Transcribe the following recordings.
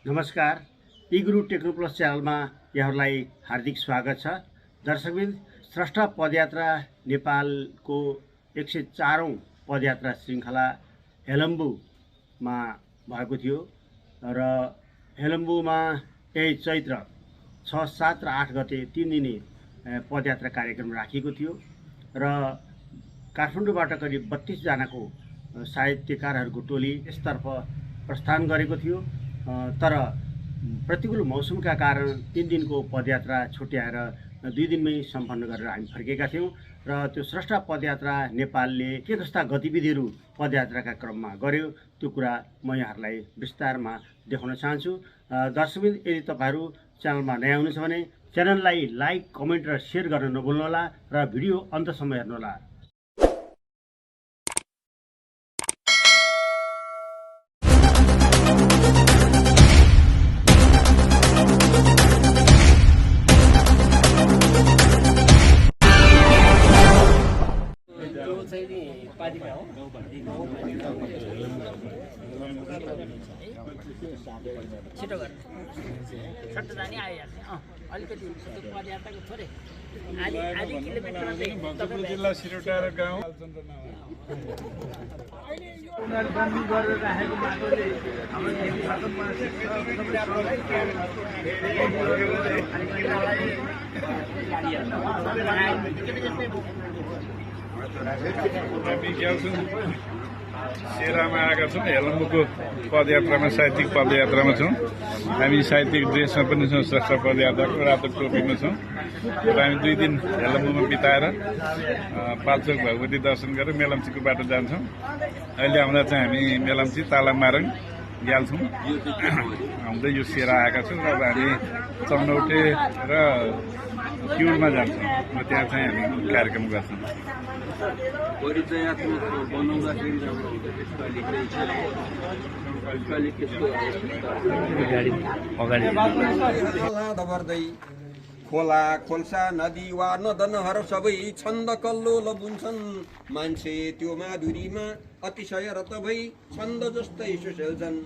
नमस्कार, इगुरु टेक्नोप्लस च्यानलमा यहाँहरूलाई हार्दिक स्वागत छ। दर्शकबिन, स्रष्टा पदयात्रा नेपालको 104औं पदयात्रा श्रृङ्खला हेलम्बुमा भएको थियो र हेलम्बुमा यही चैत्र 6, 7 र 8 गते 3 दिने पदयात्रा कार्यक्रम राखिएको थियो र काठमाडौँबाट करिब 32 जनाको साहित्यकारहरूको टोली यसतर्फ प्रस्थान गरेको थियो। तर प्रतिकूल मौसमका कारण 3 दिनको पदयात्रा छुट्याएर 2 दिनमै सम्पन्न गरेर हामी फर्केका थियौँ र त्यो स्रष्टा पदयात्रा नेपालले के कस्ता गतिविधिहरू पदयात्राका क्रममा गर्यो त्यो कुरा म यहाँहरूलाई विस्तारमा देखाउन चाहन्छु। दर्शकबिन, यदि तपाईँहरू च्यानलमा नयाँ हुनुहुन्छ भने च्यानललाई लाइक, कमेन्ट र सेयर गर्न नभुल्नुहोला र भिडियो अन्तसम्म हेर्नुहोला। छिटो गर्नु सट्ट जाने आइहाल्ने अलिकति पदयात्राको थोरै आधी किलोमिटरमा भक्तपुर जिल्ला सिरौटार गाउँ गरेर राखेको बाटोले सेरामा आएका छौँ। हेलम्बुको पदयात्रामा, साहित्यिक पदयात्रामा छौँ। हामी साहित्यिक ड्रेसमा पनि छौँ, स्रष्टा पदयात्राको रातो टोपीमा छौँ र हामी 2 दिन हेलम्बुमा बिताएर पाल्चोक भगवती दर्शन गरेर मेलम्चीको बाटो जान्छौँ। अहिले आउँदा चाहिँ हामी मेलम्ची, तालामारङ, ग्याल्छौँ आउँदै यो सेरा आएका छौँ र हामी चौनौटे र क्युरमा जान्छौँ र त्यहाँ चाहिँ हामी कार्यक्रम गर्छौँ। परिचयात्मक बनाउँदाखेरि दबर्दै खोला खोल्सा नदी वा नदनहरू सबै छन्द कल्लोल बुन्छन्। मान्छे त्यो माधुरीमा अतिशय रत भई छन्द जस्तै सुसेल्छन्।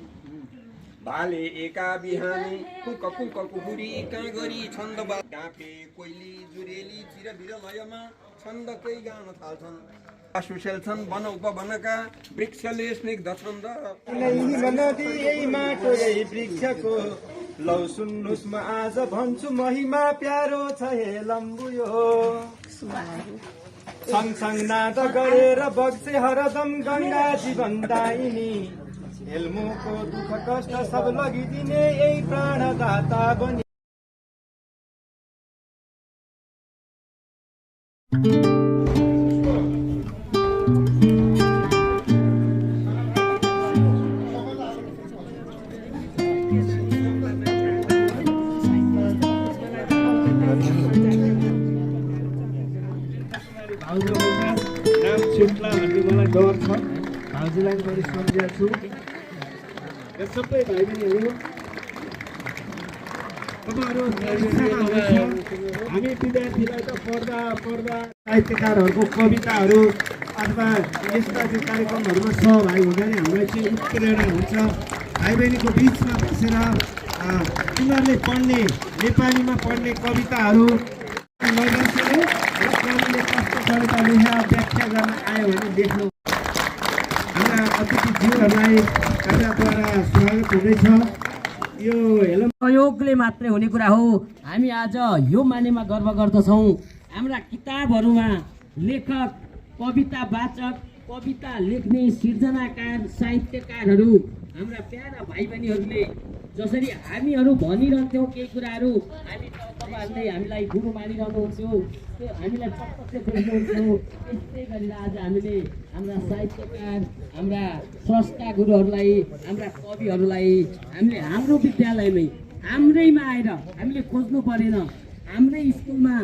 भाले एका बिहानी कुक कुक कुकुरी कहाँ गरी छन्द गाफे कोइली जुरेली चिरबिर लयमा छन्दकै गाउन थाल्छन्। सुसेल्छन् वन उपवनका वृक्षले स्निग्ध छन्द। नदी यही माटो यही वृक्षको लौ सुन्नुस् म आज भन्छु महिमा प्यारो छ हेलम्बु यो। सँगसँग नाद गरेर बग्छे हरदम गङ्गा जीवन दायिनी। हेल्मुको दुःख कष्ट सब लगिदिने यही प्राणदाता बनि। नाम छुट्ला भन्ने मलाई डर छ। भाउजूलाई मैले सम्झेको छु। सबै भाइ बहिनीहरू तपाईँहरू हामी विद्यार्थीलाई त पढ्दा साहित्यकारहरूको कविताहरू अथवा यस्ता चाहिँ कार्यक्रमहरूमा सहभागी हुँदा नै हामीलाई चाहिँ उत्प्रेरणा हुन्छ। भाइ बहिनीको बिचमा बसेर उनीहरूले पढ्ने, नेपालीमा पढ्ने कविताहरू कविले कस्तो कविता लेखेर व्याख्या गर्न आयो भने देख्नु। हाम्रा अतिथिज्यूहरूलाई कार्यद्वारा स्वागत हुँदैछ। यो सहयोगले मात्रै हुने कुरा हो। हामी आज यो मानेमा गर्व गर्दछौँ। हाम्रा किताबहरूमा लेखक, कविता वाचक, कविता लेख्ने सिर्जनाकार, साहित्यकारहरू, हाम्रा प्यारा भाइ बहिनीहरूले जसरी हामीहरू भनिरहन्थ्यौँ केही कुराहरू, हामी तपाईँहरूले हामीलाई गुरु मानिरहनुहुन्थ्यो, त्यो हामीलाई प्रत्यक्ष देख्नुहुन्थ्यो। त्यस्तै गरेर आज हामीले हाम्रा साहित्यकार, हाम्रा स्रष्टा गुरुहरूलाई, हाम्रा कविहरूलाई हामीले हाम्रो विद्यालयमै, हाम्रैमा आएर हामीले खोज्नु परेन। हाम्रै स्कुलमा,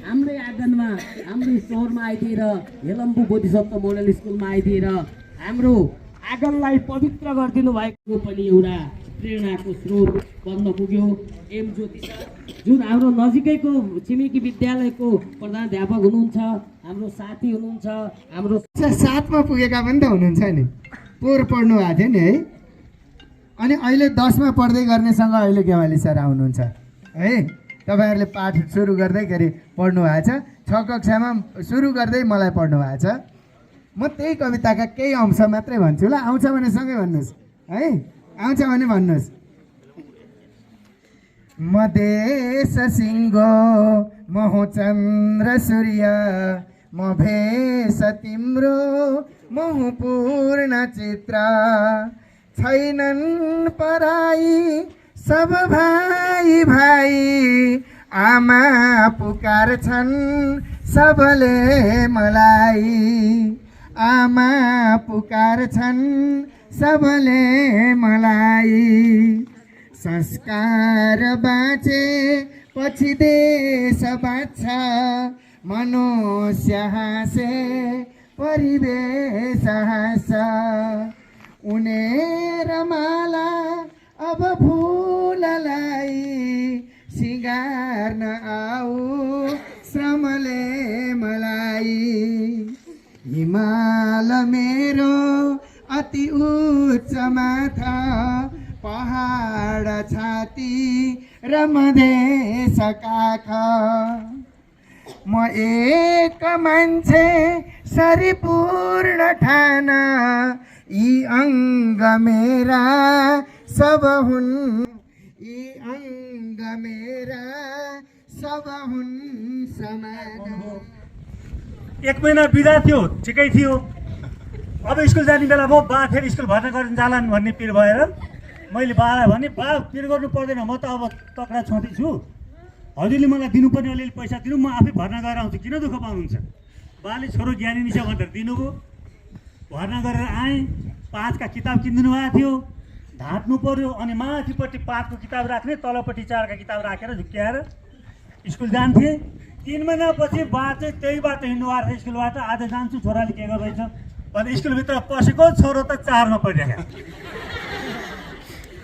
हाम्रै आँगनमा, हाम्रै सहरमा आइदिएर, हेलम्बु बोधिसत्व मोडल स्कुलमा आइदिएर हाम्रो आँगनलाई पवित्र गरिदिनु भएको पनि एउटा प्रेरणाको स्रोत बन्न पुग्यो। एम ज्योति सर, जुन हाम्रो नजिकैको छिमेकी विद्यालयको प्रधानाध्यापक हुनुहुन्छ, हाम्रो साथी हुनुहुन्छ, हाम्रो 7मा पुगेका पनि त हुनुहुन्छ नि। पोहोर पढ्नु भएको थियो नि है। अनि अहिले 10मा पढ्दै गर्नेसँग अहिले गेवाली सर आउनुहुन्छ है। तपाईँहरूले पाठ सुरु गर्दैखेरि पढ्नु भएको छ, 6 कक्षामा सुरु गर्दै मलाई पढ्नु भएको छ। म त्यही कविताका केही अंश मात्रै भन्छु ल, आउँछ भने सँगै भन्नुहोस् है, आउँछ भने भन्नुहोस्। मदेश सिंहो म हुँ चन्द्र सूर्य, म भेष तिम्रो म हुँ पूर्ण चित्र, छैनन् पराई सब भाइ भाइ, आमा पुकार्छन् सबले मलाई, आमा पुकार्छन् सबले मलाई। संस्कार बाँचे पछि देश बाँच्छ, मनुष्य हाँसे परिवेश हाँस, उनेर माला अब फुललाई सिँगार्न आऊ श्रमले मलाई। हिमाल मेरो अति उच्च माथा, पहाड छाती र मधेस काख, म एक मान्छे सरिपूर्ण ठान, यी अङ्ग मेरा सब हुन्, यी अङ्ग मेरा सब हुन् समान। 1 महिना बिदा थियो, ठिकै थियो। अब स्कुल जाने बेला म बा फेरि स्कुल भर्ना गर्न जालान् भन्ने पिर भएर मैले बालाई भने, बा पिर गर्नु पर्दैन, म त अब तक्रा छोटी छु, हजुरले मलाई दिनुपर्ने अलिअलि पैसा दिनु, म आफै भर्ना गरेर आउँछु, किन दुःख पाउनुहुन्छ। बाले छोरो ज्ञानी नि छ भनेर दिनुभयो, भर्ना गरेर आएँ। 5 का किताब किनिदिनु भएको थियो, ढाँट्नु पर्यो, अनि माथिपट्टि 5 को किताब राख्ने, तलपट्टि 4 का किताब राखेर झुक्क्याएर स्कुल जान्थे। 3 महिनापछि बा चाहिँ त्यही बाटो हिँड्नु भएको थियो स्कुलबाट। आज जान्छु छोराले के गर्दैछ भने स्कुलभित्र पसेको छोरो त 4मा पढिरहेको।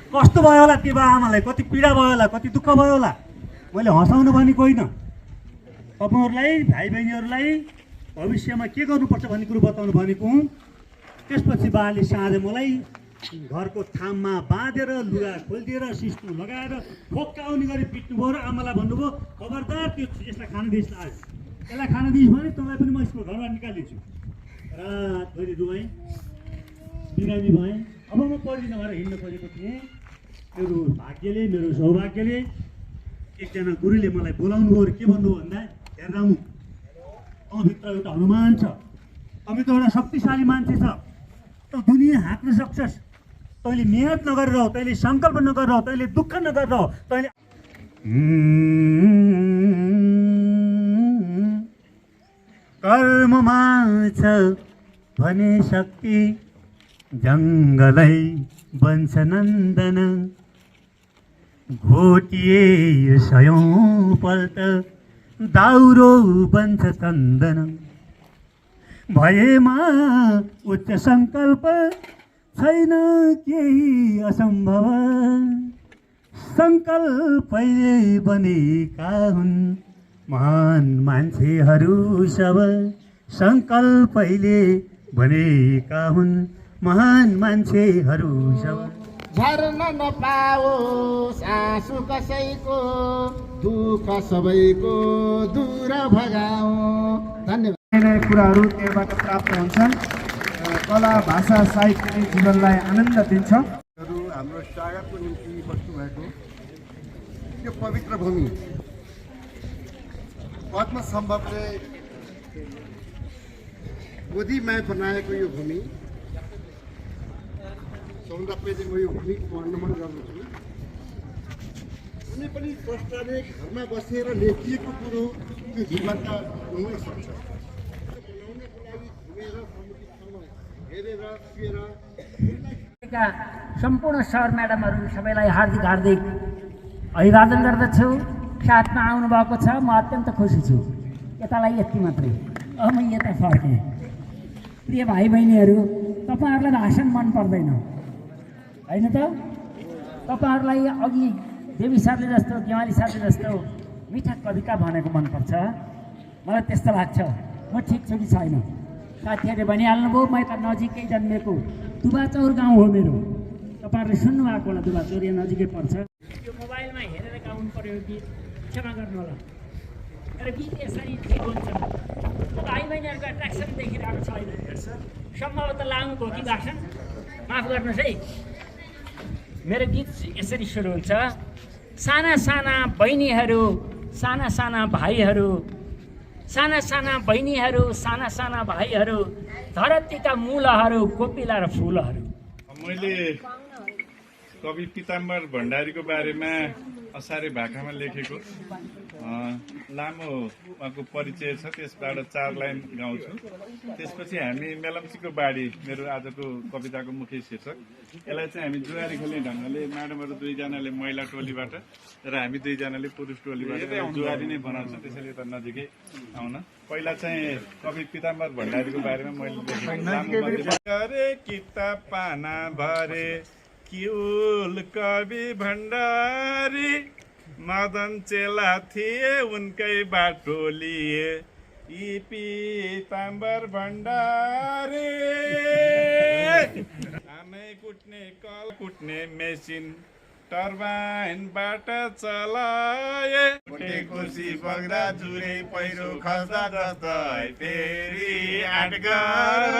कस्तो भयो होला त्यो बा आमालाई, कति पीडा भयो होला, कति दुःख भयो होला। मैले हँसाउनु भनेको होइन, तपाईँहरूलाई भाइ बहिनीहरूलाई भविष्यमा के गर्नुपर्छ भन्ने कुरो बताउनु भनेको हुँ। त्यसपछि बाले साँझ मलाई घरको थाममा बाँधेर लुगा खोलिदिएर सिस्नु लगाएर फोक्काउने गरी पिट्नुभयो र आमालाई भन्नुभयो, खबरदार त्यो यसलाई खान दिइस्, आज यसलाई खान दिइस् भने तँलाई पनि म स्कुल घरबाट निकालिदिन्छु। रातभरि रुवाएँ, बिरामी भएँ। अब म पढ्दिनँ भनेर हिँड्न खोजेको थिएँ। मेरो भाग्यले, मेरो सौभाग्यले एकजना गुरुले मलाई बोलाउनु भयो। के भन्नुभयो भन्दा, हेर रामु, तँभित्र एउटा हनुमान छ, तँभित्र एउटा शक्तिशाली मान्छे छ, तँ दुनियाँ हाँक्न सक्छस्। तैँले मेहनत नगरेर हो, तैँले सङ्कल्प नगरेर हो, तैँले दुःख नगरेर हो, तैँले कर्ममा छ भने शक्ति, जङ्गलै बन्छ नन्दन, घोटिए 100औं पल्ट दाउरो बन्छ चन्दन, भएमा उच्च सङ्कल्प छैन केही असम्भव, सङ्कल्पले बनेका हुन् महान मान्छेहरू सब, सङ्कल्पले बनेका हुन् महान मान्छेहरू सब। झर्न नपाओस् आँसु कसैको, दुःख सबैको दूर भगाऊ। धन्यवाद। कुराहरू त्यहाँबाट प्राप्त हुन्छन्। कला भाषा साहित्यले जीवनलाई आनन्द दिन्छ। हाम्रो स्वागतको निम्ति बस्नुभएको यो पवित्र भूमि, पद्म सम्भवले गोदीमा बनाएको यो भूमि, 14 पेजमा यो भूमिको वर्णन गर्दछु। कुनै पनि स्रष्टाले घरमा बसेर लेखिएको कुरो त्यो जीवनका हुन सक्छ। बनाउनको लागि घुमेर समुद्रसँग हेरेर पिएर सम्पूर्ण सर म्याडमहरू सबैलाई हार्दिक हार्दिक अभिवादन गर्दछु। साथमा आउनुभएको छ, म अत्यन्त खुसी छु। यतालाई यति मात्रै, अब म यता फर्केँ। प्रिय भाइ बहिनीहरू, तपाईँहरूलाई भाषण मन पर्दैन होइन त? तपाईँहरूलाई अघि देवी सरले जस्तो, गेवाली सरले जस्तो मिठा कविता भनेको मनपर्छ। मलाई त्यस्तो लाग्छ। म ठिक छु कि छैन? साथीहरूले भनिहाल्नुभयो, म यता नजिकै जन्मेको दुबाचौर गाउँ हो मेरो। तपाईँहरूले सुन्नुभएको होला दुबा चोरिया नजिकै पर्छ यो मोबाइलमा हेरेर गाउनु पर्यो गीत क्षमा गर्नु होला र गीत यसरी ठिक हुन्छ भाइ बहिनीहरूको एट्र्याक्सन देखिरहेको छैन सम्भवतः लामो भयो कि भाषण माफ गर्नुहोस् है मेरो गीत यसरी सुरु हुन्छ साना साना बहिनीहरू साना साना भाइहरू साना साना बहिनीहरू साना साना भाइहरू धरतीका मूलहरू कोपिला र फुलहरू मैले कवि पीताम्बर भण्डारीको बारेमा असारे भाकामा लेखेको लामो उहाँको परिचय छ त्यसबाट 4 लाइन गाउँछु त्यसपछि हामी मेलम्चीको बाढी मेरो आजको कविताको मुख्य शीर्षक यसलाई चाहिँ हामी जुवारी खेल्ने ढङ्गले म्याडमहरू 2 जनाले महिला टोलीबाट र हामी 2 जनाले पुरुष टोलीबाट जुवारी नै बनाउँछौँ त्यसैले त नजिकै आउन पहिला चाहिँ कवि पीताम्बर भण्डारीको बारेमा मैले लेखेको किताब पाना भरे किउल कवि भण्डारी मदन चेला थिए उनकै बाटो लिए यी पीताम्बर भण्डारी आमै कुट्ने कल कुट्ने मेसिन टर्बाइनबाट चलाए खुसी बग्दा जुरे पहिरो खस्दा जस्तै फेरि आटगर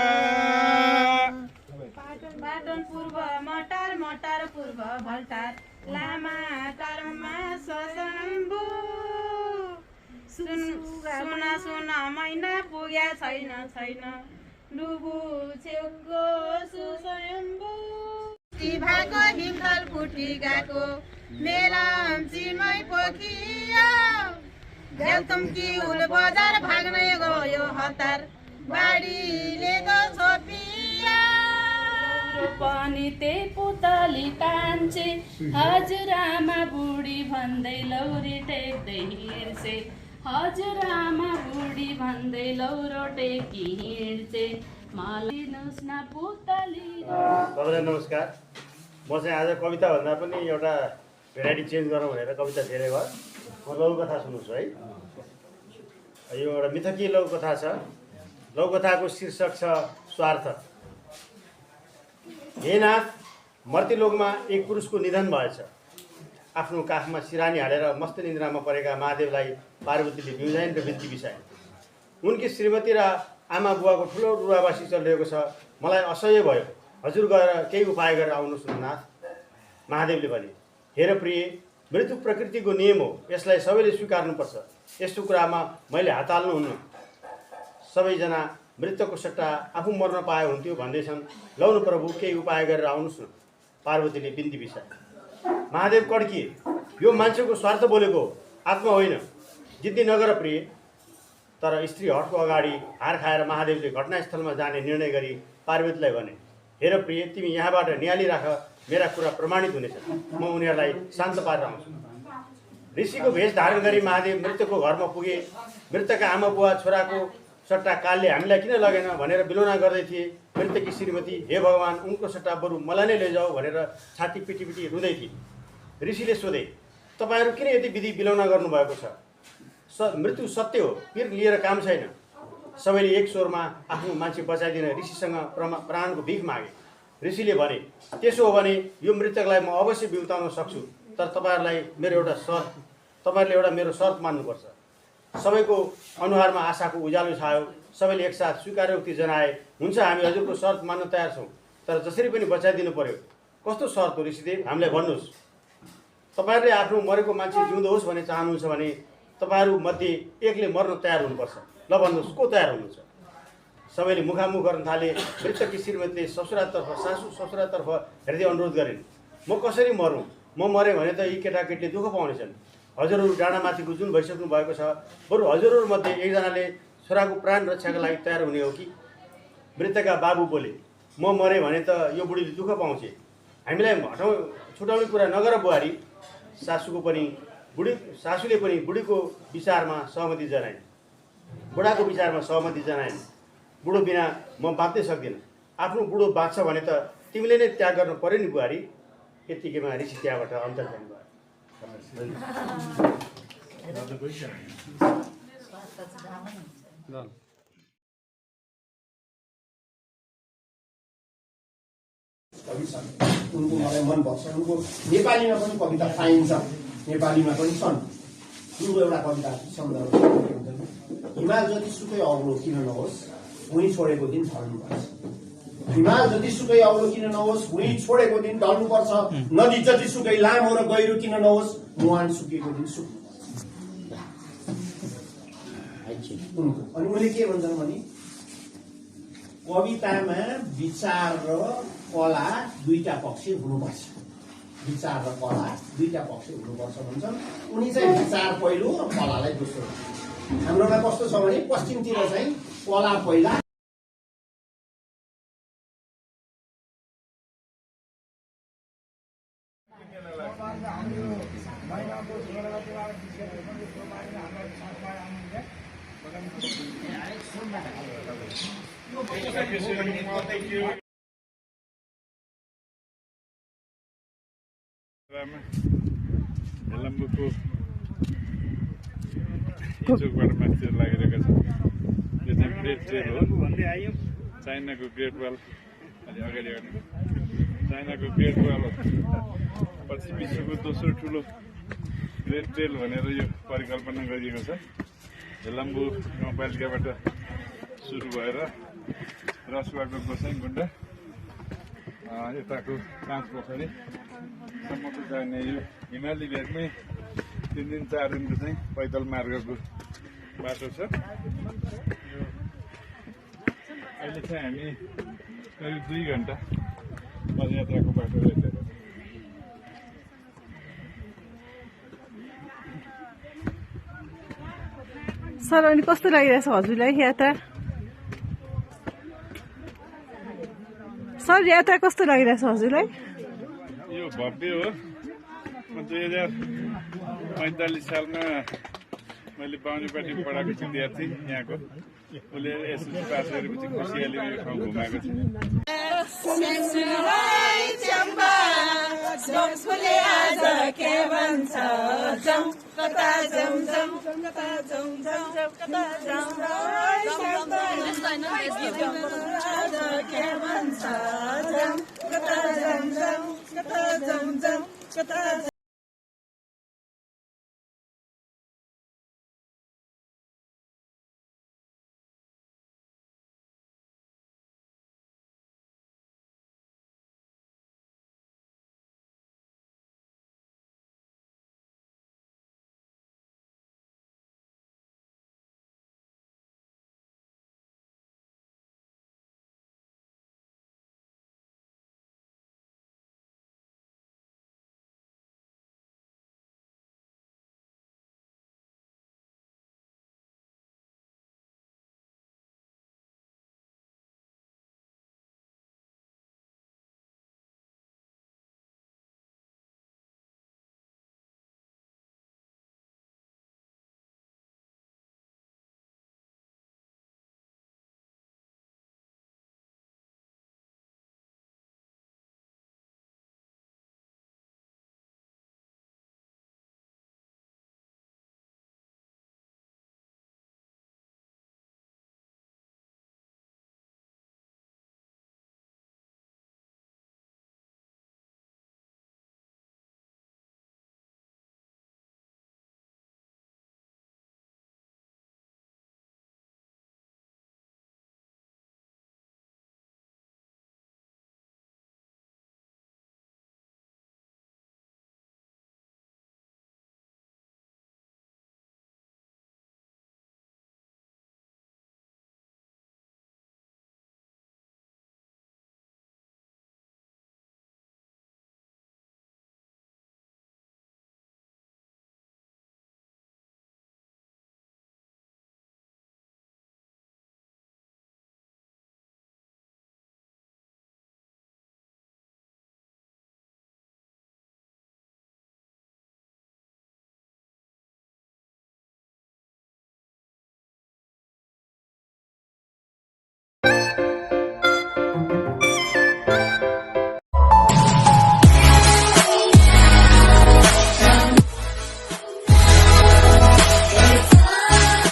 बाटन पूर्व मटार मटार पूर्व भल्टार लामा टारमा सशम्भु सुना सुना महिना पुग्या छैन छैन डुबु छेउको सुस्वयम्भु भएको हिमतल फुटी गएको मेलम्चीमै पोखियो बेलतुम्की उल बजार भाग्नै गयो हतार बाढीले त छोपियो पनि त्यही पुतली कान्छे हजुरआमा बुढी भन्दै लौरी टेक्दै हिँड्छे हजुरआमा बुढी भन्दै लौरो टेकी हिँड्छे मलाई दिनुहोस् न पुतली। सबैलाई नमस्कार। म चाहिँ आज कविताभन्दा पनि एउटा भेराइटी चेन्ज गरौँ भनेर कविता धेरै भयो। म लघुकथा सुन्नुहोस् है। यो एउटा मिथकीय लघुकथा छ। लघुकथाको शीर्षक छ स्वार्थ। हे नाथ, मर्त्यलोकमा एक पुरुषको निधन भएछ। आफ्नो काखमा सिरानी हालेर मस्त निन्द्रामा परेका महादेवलाई पार्वतीले बिउजाइन् र बिन्ती बिसाइन्। उनकी श्रीमती र आमा बुवाको ठुलो रुवाबासी चलिरहेको छ। मलाई असह्य भयो। हजुर गएर केही उपाय गरेर आउनुहोस् न नाथ। महादेवले भने, हेर प्रिय, मृत्यु प्रकृतिको नियम हो। यसलाई सबैले स्वीकार्नुपर्छ। यस्तो कुरामा मैले हात हाल्नुहुन्न। सबैजना मृत्युको सट्टा आफू मर्न पाए हुन्थ्यो भन्दैछन्। लौन प्रभु, केही उपाय गरेर आउनुहोस् न। पार्वतीले बिन्ती बिसाए। महादेव कड्किए। यो मान्छेको स्वार्थ बोलेको हो, आत्मा होइन। जिद्दी नगर प्रिय। तर स्त्री हटको अगाडि हार खाएर महादेवले घटनास्थलमा जाने निर्णय गरी पार्वतीलाई भने, हेर प्रिय, तिमी यहाँबाट निहालिराख, मेरा कुरा प्रमाणित हुनेछ। म उनीहरूलाई शान्त पारेर आउँछु। ऋषिको भेष धारण गरी महादेव मृत्युको घरमा पुगे। मृतकका आमा बुवा छोराको सट्टा कालले हामीलाई किन लगेन भनेर बिलोना गर्दै थिए। मृतकी श्रीमती, हे भगवान्, उनको सट्टा बरु मलाई नै लैजाऊ भनेर छाती पिटी पिटी रुँदै थिए। ऋषिले सोधे, तपाईँहरू किन यति विधि बिलौना गर्नुभएको छ? मृत्यु सत्य हो, पीर लिएर काम छैन। सबैले एक स्वरमा आफ्नो मान्छे बचाइदिन ऋषिसँग प्राणको भिख मागे। ऋषिले भने, त्यसो हो भने यो मृतकलाई म अवश्य बिउताउन सक्छु, तर तपाईँहरूले एउटा मेरो शर्त मान्नुपर्छ। सबैको अनुहारमा आशाको उज्यालो छायो। सबैले एकसाथ स्वीकारोक्ति जनाए, हुन्छ, हामी हजुरको शर्त मान्न तयार छौँ, तर जसरी पनि बचाइदिनु पर्यो। कस्तो शर्त हो ऋषिदेव, हामीलाई भन्नुहोस्। तपाईँहरूले आफ्नो मरेको मान्छे जिउँदो होस् भन्ने चाहनुहुन्छ भने तपाईँहरू मध्ये एकले मर्न तयार हुनुपर्छ। ल भन्नुहोस्, को तयार हुनुहुन्छ? सबैले मुखामुख गर्न थाले। मृतकी श्रीमतीले सासू ससुरातर्फ हेर्दै अनुरोध गरिन्, म कसरी मरौँ? म मरेँ भने त यी केटाकेटीले दुःख पाउनेछन्। हजुरहरू डाँडामाथिको जुन भइसक्नु भएको छ, बरु हजुरहरूमध्ये एकजनाले छोराको प्राण रक्षाका लागि तयार हुने हो कि? मृतकका बाबु बोले, म मरेँ भने त यो बुढीले दुःख पाउँछ। हामीलाई छुटाउने कुरा नगर बुहारी। सासूले पनि बुढीको विचारमा सहमति जनाइन्। बुढाको विचारमा सहमति जनाइन्। बुढो बिना म बाँच्नै सक्दिनँ। आफ्नो बुढो बाँच्छ भने त तिमीले नै त्याग गर्नु पर्यो नि बुहारी। यत्तिकैमा ऋषि त्यहाँबाट अन्तर्धान भयो। कवि छन्। उनको मलाई मनपर्छ। उनको नेपालीमा पनि कविता पाइन्छ, नेपालीमा पनि छन्। उनको एउटा कविता सन्दर्भ हुँदैन, हिमाल जतिसुकै अग्लो किन नहोस् भुइँ छोडेको दिन ढल्नुपर्छ। हिमाल जतिसुकै अग्लो किन नहोस् भुइँ छोडेको दिन ढल्नुपर्छ। नदी जतिसुकै लामो र गहिरो किन नहोस् मुहान सुकेको दिन सुक्नुपर्छ। उनको अनि उनले के भन्छन् भने कवितामा विचार र कला दुईटा पक्ष हुनुपर्छ। विचार र कला दुईटा पक्ष हुनुपर्छ भन्छन्। उनी चाहिँ विचार पहिलो र कलालाई दोस्रो। हाम्रोमा कस्तो छ भने पश्चिमतिर चाहिँ कला पहिला हेलम्बुको चोकबाट मान्छेहरू लागिरहेका छन्। यो चाहिँ ग्रेट ट्रेल हो, चाइनाको ग्रेट वाल अलि अगाडि हेर्नु। चाइनाको ग्रेट वाल हो, पछि विश्वको दोस्रो ठुलो ग्रेट ट्रेल भनेर यो परिकल्पना गरिएको छ। हेलम्बु गाउँपालिकाबाट सुरु भएर रसुवाको गोसाइँगुन्डा यताको पाँच पोखरीसम्मको जाने यो हिमाली भेगमै 3 दिन 4 दिनको चाहिँ पैदल मार्गको बाटो छ। अहिले चाहिँ हामी करिब 2 घन्टा पदयात्राको बाटो रहेको छ। सर अनि कस्तो लागिरहेछ हजुरलाई यात्रा? सर यात्रा कस्तो लागिरहेछ हजुरलाई? यो भव्य हो। म 2045 सालमा मैले बाहुनीपाटी पढाएको विद्यार्थी यहाँको, उसले एसएससी पास गरेपछि खुसियाली यो ठाउँ घुमाएको थियो।